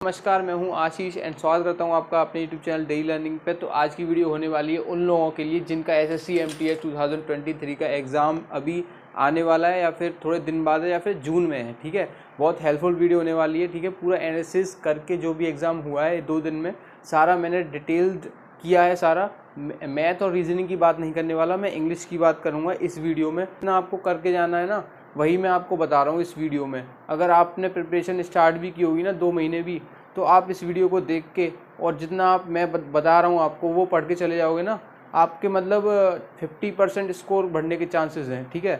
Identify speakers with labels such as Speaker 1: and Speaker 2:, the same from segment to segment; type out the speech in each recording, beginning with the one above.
Speaker 1: नमस्कार, मैं हूं आशीष एंड स्वागत करता हूं आपका अपने YouTube चैनल डेली लर्निंग पे। तो आज की वीडियो होने वाली है उन लोगों के लिए जिनका एसएससी एमटीएस 2023 का एग्ज़ाम अभी आने वाला है या फिर थोड़े दिन बाद है या फिर जून में है। ठीक है, बहुत हेल्पफुल वीडियो होने वाली है। ठीक है, पूरा एनालिसिस करके जो भी एग्ज़ाम हुआ है 2 दिन में सारा मैंने डिटेल्ड किया है। सारा मैथ और रीजनिंग की बात नहीं करने वाला, मैं इंग्लिश की बात करूँगा इस वीडियो में। ना आपको करके जाना है ना, वही मैं आपको बता रहा हूँ इस वीडियो में। अगर आपने प्रिपरेशन स्टार्ट भी की होगी ना 2 महीने भी, तो आप इस वीडियो को देख के और जितना आप मैं बता रहा हूँ आपको वो पढ़ के चले जाओगे ना, आपके मतलब 50% स्कोर बढ़ने के चांसेस हैं। ठीक है,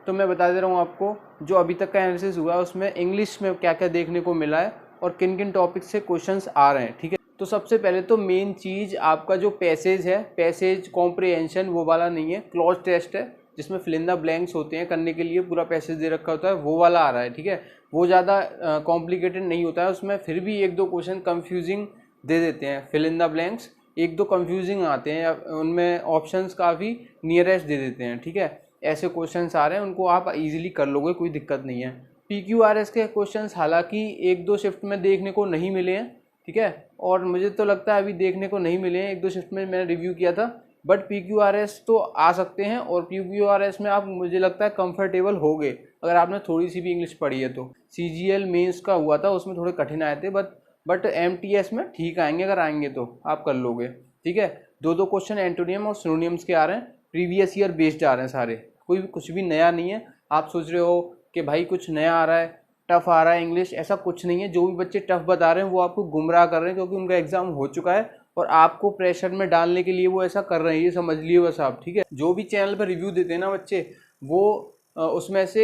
Speaker 1: तो मैं बता दे रहा हूँ आपको जो अभी तक का एनालिसिस हुआ है उसमें इंग्लिश में क्या क्या देखने को मिला है और किन किन टॉपिक से क्वेश्चंस आ रहे हैं। ठीक है, तो सबसे पहले तो मेन चीज़ आपका जो पैसेज है, पैसेज कॉम्प्रिहेंशन वो वाला नहीं है, क्लॉज टेस्ट है जिसमें फिल इन द ब्लैंक्स होते हैं, करने के लिए पूरा पैसेज दे रखा होता है, वो वाला आ रहा है। ठीक है, वो ज़्यादा कॉम्प्लिकेटेड नहीं होता है, उसमें फिर भी 1-2 क्वेश्चन कंफ्यूजिंग दे देते हैं। Fill in the blanks 1-2 confusing आते हैं या उनमें ऑप्शंस काफ़ी नियरेस्ट दे देते हैं। ठीक है, ऐसे क्वेश्चंस आ रहे हैं, उनको आप इजीली कर लोगे, कोई दिक्कत नहीं है। PQRS के क्वेश्चंस हालांकि 1-2 शिफ्ट में देखने को नहीं मिले हैं। ठीक है, और मुझे तो लगता है अभी देखने को नहीं मिले हैं, 1-2 शिफ्ट में मैंने रिव्यू किया था। बट PQRS तो आ सकते हैं और PQRS में आप मुझे लगता है कंफर्टेबल हो गए अगर आपने थोड़ी सी भी इंग्लिश पढ़ी है तो। CGL मेंस का हुआ था, उसमें थोड़े कठिन आए थे, बट MTS में ठीक आएंगे, अगर आएंगे तो आप कर लोगे। ठीक है, 2-2 क्वेश्चन एंटोनियम और सिनोनियम्स के आ रहे हैं, प्रीवियस ईयर बेस्ड आ रहे हैं सारे, कोई कुछ भी नया नहीं है। आप सोच रहे हो कि भाई कुछ नया आ रहा है, टफ आ रहा है इंग्लिश, ऐसा कुछ नहीं है। जो भी बच्चे टफ बता रहे हैं वो आपको गुमराह कर रहे हैं, क्योंकि उनका एग्जाम हो चुका है और आपको प्रेशर में डालने के लिए वो ऐसा कर रहे हैं, ये समझ लिए बस आप। ठीक है, जो भी चैनल पर रिव्यू देते हैं ना बच्चे, वो उसमें से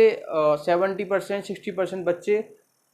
Speaker 1: 70% 60% बच्चे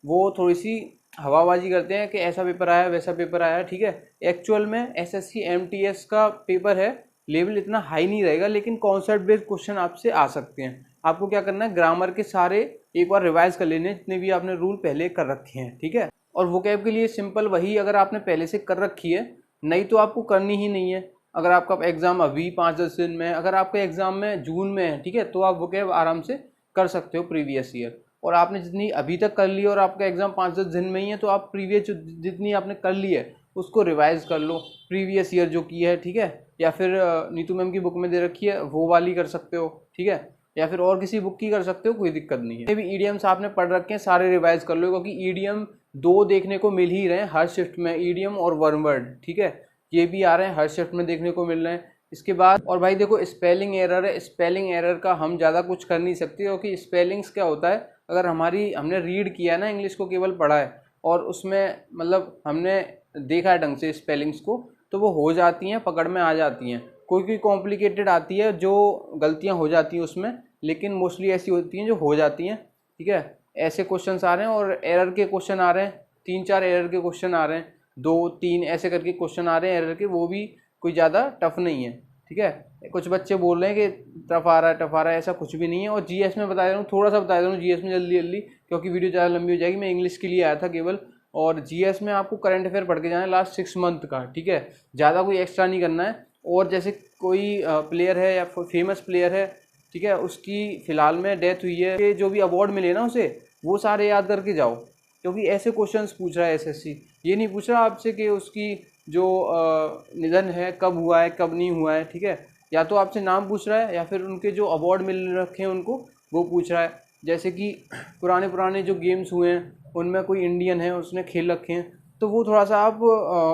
Speaker 1: वो थोड़ी सी हवाबाजी करते हैं कि ऐसा पेपर आया वैसा पेपर आया। ठीक है, एक्चुअल में SSC MTS का पेपर है, लेवल इतना हाई नहीं रहेगा, लेकिन कॉन्सेप्ट बेस्ड क्वेश्चन आपसे आ सकते हैं। आपको क्या करना है, ग्रामर के सारे एक बार रिवाइज कर लेने जितने भी आपने रूल पहले कर रखे हैं। ठीक है, और वोकैब के लिए सिंपल वही अगर आपने पहले से कर रखी है, नहीं तो आपको करनी ही नहीं है। अगर आपका एग्जाम अभी 5-10 दिन में, अगर आपका एग्जाम में जून में है, ठीक है, तो आप वोकैब आराम से कर सकते हो प्रीवियस ईयर। और आपने जितनी अभी तक कर ली और आपका एग्जाम 5-10 दिन में ही है, तो आप प्रीवियस जितनी आपने कर ली है उसको रिवाइज कर लो, प्रीवियस ईयर जो की है। ठीक है, या फिर नीतू मैम की बुक में दे रखी है वो वाली कर सकते हो। ठीक है, या फिर और किसी बुक की कर सकते हो, कोई दिक्कत नहीं है। भी ईडियम्स आपने पढ़ रखे हैं सारे रिवाइज कर लो, क्योंकि ईडियम 2 देखने को मिल ही रहे हैं हर शिफ्ट में, ईडियम और वर्ड। ठीक है, ये भी आ रहे हैं हर शिफ्ट में देखने को मिल रहे हैं। इसके बाद और भाई देखो, स्पेलिंग एरर है, स्पेलिंग एरर का हम ज़्यादा कुछ कर नहीं सकते, क्योंकि स्पेलिंग्स क्या होता है, अगर हमने रीड किया है ना, इंग्लिश को केवल पढ़ा है और उसमें मतलब हमने देखा है ढंग से स्पेलिंग्स को, तो वो हो जाती हैं, पकड़ में आ जाती हैं। कोई कॉम्प्लिकेटेड आती है जो गलतियां हो जाती हैं उसमें, लेकिन मोस्टली ऐसी होती हैं जो हो जाती हैं। ठीक है, ऐसे क्वेश्चन आ रहे हैं और एरर के क्वेश्चन आ रहे हैं, 3-4 एरर के क्वेश्चन आ रहे हैं, 2-3 ऐसे करके क्वेश्चन आ रहे हैं एरर के, वो भी कोई ज़्यादा टफ नहीं है। ठीक है, कुछ बच्चे बोल रहे हैं कि टफ आ रहा है, ऐसा कुछ भी नहीं है। और GS में बता दे रहा हूँ, थोड़ा सा बता दे रहा हूँ GS में जल्दी, क्योंकि वीडियो ज़्यादा लंबी हो जाएगी। मैं इंग्लिश के लिए आया था केवल, और GS में आपको करंट अफेयर पढ़ के जाना है लास्ट 6 मंथ का। ठीक है, ज़्यादा कोई एक्स्ट्रा नहीं करना है। और जैसे कोई प्लेयर है या फेमस प्लेयर है, ठीक है, उसकी फ़िलहाल में डेथ हुई है, कि जो भी अवार्ड मिले ना उसे, वो सारे याद करके जाओ, क्योंकि ऐसे क्वेश्चंस पूछ रहा है SSC। ये नहीं पूछ रहा आपसे कि उसकी जो निधन है कब हुआ है कब नहीं हुआ है। ठीक है, या तो आपसे नाम पूछ रहा है या फिर उनके जो अवार्ड मिल रखे हैं उनको वो पूछ रहा है। जैसे कि पुराने जो गेम्स हुए हैं उनमें कोई इंडियन है उसने खेल रखे हैं, तो वो थोड़ा सा आप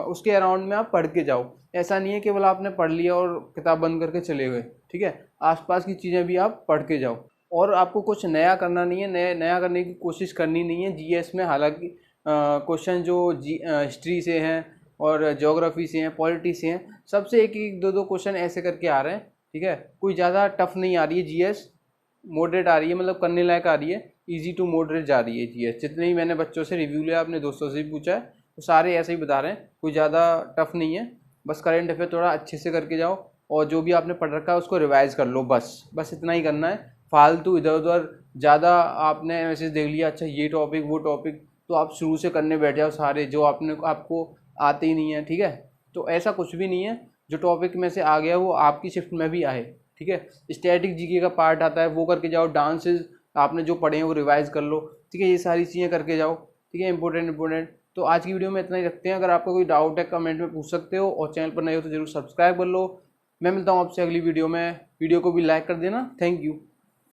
Speaker 1: उसके अराउंड में आप पढ़ के जाओ। ऐसा नहीं है केवल आपने पढ़ लिया और किताब बंद करके चले गए। ठीक है, आसपास की चीज़ें भी आप पढ़ के जाओ, और आपको कुछ नया करना नहीं है, नया करने की कोशिश करनी नहीं है। GS में हालांकि क्वेश्चन जो हिस्ट्री से हैं और ज्योग्राफी से हैं, पॉलिटी से हैं, सबसे 1-1 2-2 क्वेश्चन ऐसे करके आ रहे हैं। ठीक है, कोई ज़्यादा टफ नहीं आ रही है GS, मॉडरेट आ रही है, मतलब करने लायक आ रही है, इजी टू मॉडरेट जा रही है GS। जितने ही मैंने बच्चों से रिव्यू लिया, अपने दोस्तों से भी पूछा है, तो सारे ऐसे ही बता रहे हैं, कोई ज़्यादा टफ नहीं है। बस करंट अफेयर थोड़ा अच्छे से करके जाओ और जो भी आपने पढ़ रखा है उसको रिवाइज कर लो, बस इतना ही करना है। फालतू इधर उधर ज़्यादा आपने मैसेज देख लिया, अच्छा ये टॉपिक वो टॉपिक, तो आप शुरू से करने बैठ जाओ सारे जो आपको आते ही नहीं है। ठीक है, तो ऐसा कुछ भी नहीं है, जो टॉपिक में से आ गया वो आपकी शिफ्ट में भी आए। ठीक है, स्टैटिक GK का पार्ट आता है, वो करके जाओ। डांसेस आपने जो पढ़े हैं वो रिवाइज कर लो। ठीक है, ये सारी चीज़ें करके जाओ। ठीक है, इंपॉर्टेंट। तो आज की वीडियो में इतना ही रखते हैं। अगर आपका कोई डाउट है कमेंट में पूछ सकते हो, और चैनल पर नए हो तो जरूर सब्सक्राइब कर लो। मैं मिलता हूँ आपसे अगली वीडियो में। वीडियो को भी लाइक कर देना। Thank you.